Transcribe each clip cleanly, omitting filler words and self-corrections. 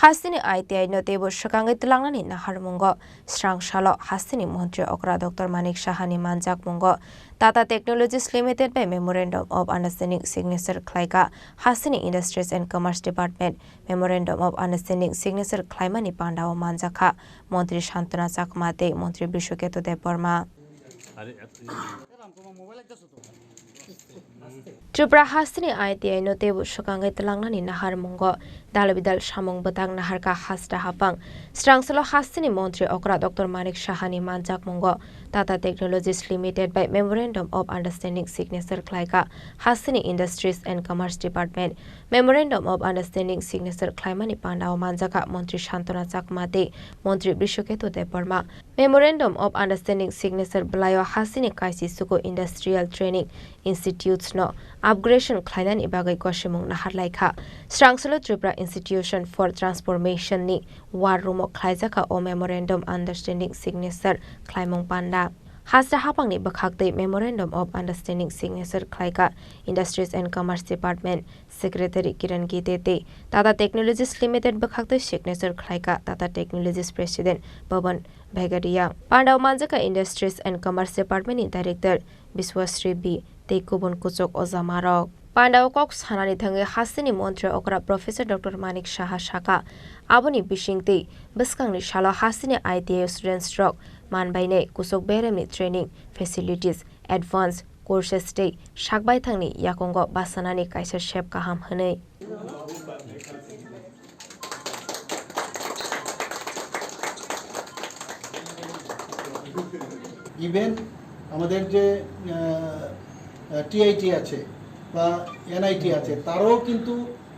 Hasini ITI no tebo shakangai telangani naharmungo strang shalo Hasini Montri Okra Dr.ManikSahani ManjakmungoTata Technologies Limited by Memorandum of Understanding Signature KhlaikhaIndustries Industries and Commerce Department Memorandum of Understanding Signature Klaimani Pandao Manjakha Montri Shantana Chakmate Montri Bishoketo Deporma Tripura Hasini ITI no tebo shakangai telangnani naharmungo dalabidal samung batang naharka hasta hapang strangsalo Hasini Montri Okra Dr.ManikSahani ManjakmungoTata Technologies Limited by Memorandum of Understanding Signature KhlaikhaIndustries Industries and Commerce Department Memorandum of Understanding Signature Klaimani Pandao Manjakha Montri Shantana Chakmate Montri Bishoketo Deporma Memorandum of Understanding Signature Blayo Hasini Kaisi Suko Industrial Training Institutes no upgradation Klainan ibagai koshimung naharlaikha strangsalo Tripura Institution for Transformation ni war rumo khlaijaka o Memorandum Understanding Signature Klaimung Panda Hasra hapang ni bakhakte Memorandum of Understanding Signature KhlaikhaIndustries and Commerce Department Secretary Kiran Gitete Tata Technologies Limited bakhakte Signature Tata Technologies President Pawan Bhagadia Pandao Manjaka Industries and Commerce Department ni Director Biswasri B Tekubun Kuchok Ozamarok Pandao Cox Hanani Thange Hasini Montri Okra Professor Dr.ManikSahani Shaka Aboni Bishingte Biskangni Shalo Hasini ITI students rock Manbaine Kusok Beremni training facilities advanced courses day Shakbai Thangni Yakongo Basanani Kaisa Shep Kaham Hane Even আমাদের যে TIT আছে বা NIT আছে তারাও কিন্তু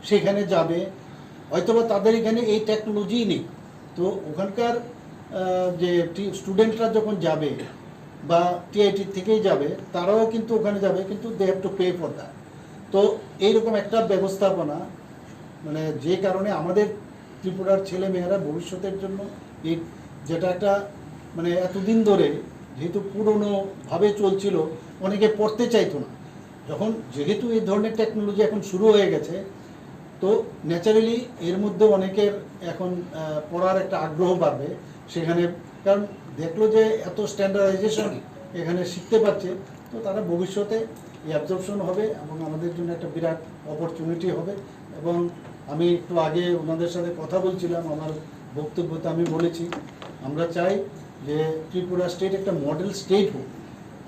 সেখানে যাবে হয়তোবা তাদের এখানে এই টেকনোলজি নেই তো ওখানকার যে স্টুডেন্টরা যখন যাবে বা টিআইটি থেকেই যাবে তারাও কিন্তু ওখানে যাবে কিন্তু they have to pay for that তো এইরকম একটা ব্যবস্থাপনা মানে যে কারণে আমাদের ত্রিপুরার ছেলেমেয়েরা ভবিষ্যতের জন্য এই যেটা একটা মানে এতদিন ধরে যেহেতু পুরনোভাবে চলছিল অনেকে পড়তে চাইতো না যখন যেহেতু এই ধরনের টেকনোলজি এখন শুরু হয়ে গেছে তো ন্যাচারালি এর মধ্যে অনেকের এখন পড়ার একটা আগ্রহ বাড়বে সেখানে কারণ দেখলো যে এত স্ট্যান্ডার্ডাইজেশন এখানে শিখতে পারছে তো তারা ভবিষ্যতে এই অ্যাবজর্পশন হবে এবং আমাদের জন্য একটা বিরাট অপরচুনিটি হবে এবং আমি একটু আগে ওনাদের সাথে কথা বলছিলাম আমার বক্তব্যতে আমি বলেছি আমরা চাই যে ত্রিপুরা স্টেট একটা মডেল স্টেট হোক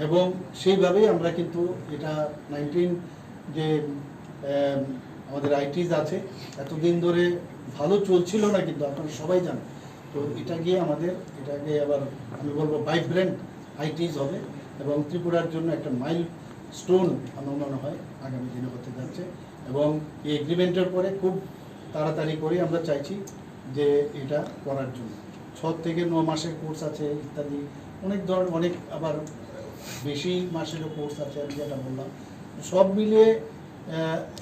এবং সেইভাবেই আমরা কিন্তু এটা 19 যে আমাদের আইটিস আছে এতদিন ধরে ভালো চলছিল না কিন্তু আপনারা সবাই জানেন তো এটাকে আবার আমি বলবো ভাইব্রেন্ট আইটিস হবে এবং ত্রিপুরার জন্য একটা মাইল স্টোন আমার মনে হয় আগামী দিনে হতে যাচ্ছে এবং এই এগ্রিমেন্টের পরে খুব তাড়াতাড়ি করে আমরা চাইছি যে এটা করার জন্য 6 থেকে 9 মাসের কোর্স আছে ইত্যাদি অনেক আবার বেশি মাসেরও কোর্স আছে আমি যেটা বললাম সব মিলিয়ে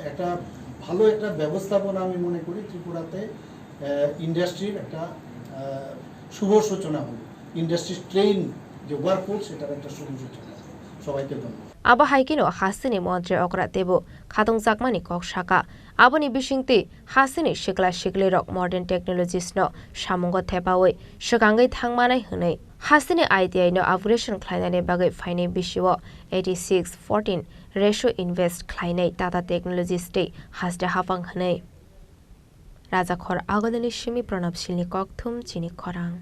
একটা ভালো একটা ব্যবস্থাপনা আমি মনে করি ত্রিপুরাতে ইন্ডাস্ট্রির একটা শুভ সূচনা হলো ইন্ডাস্ট্রি ট্রেন যে ওয়ার্কফোর্স সেটার একটা শুভ সূচনা সবাইকে ধন্যবাদ Aba haikino Hasini Montri Okra tebo Khatung Jakmani Kok Shaka Aboni Bishingte Hasini Shikla Shiklerok Modern Technologies no Shamungo Tepawe Shakangai Thangmanai Hune Hasini ITI no upgradation Klainane Bagai Fine Bishiwo 86-14 ratio invest Klainai Tata Technologies Day Hasda Hapang Hune Raja Khor Agodani Shimi Pranab Shilni Kokthum Chini Khorang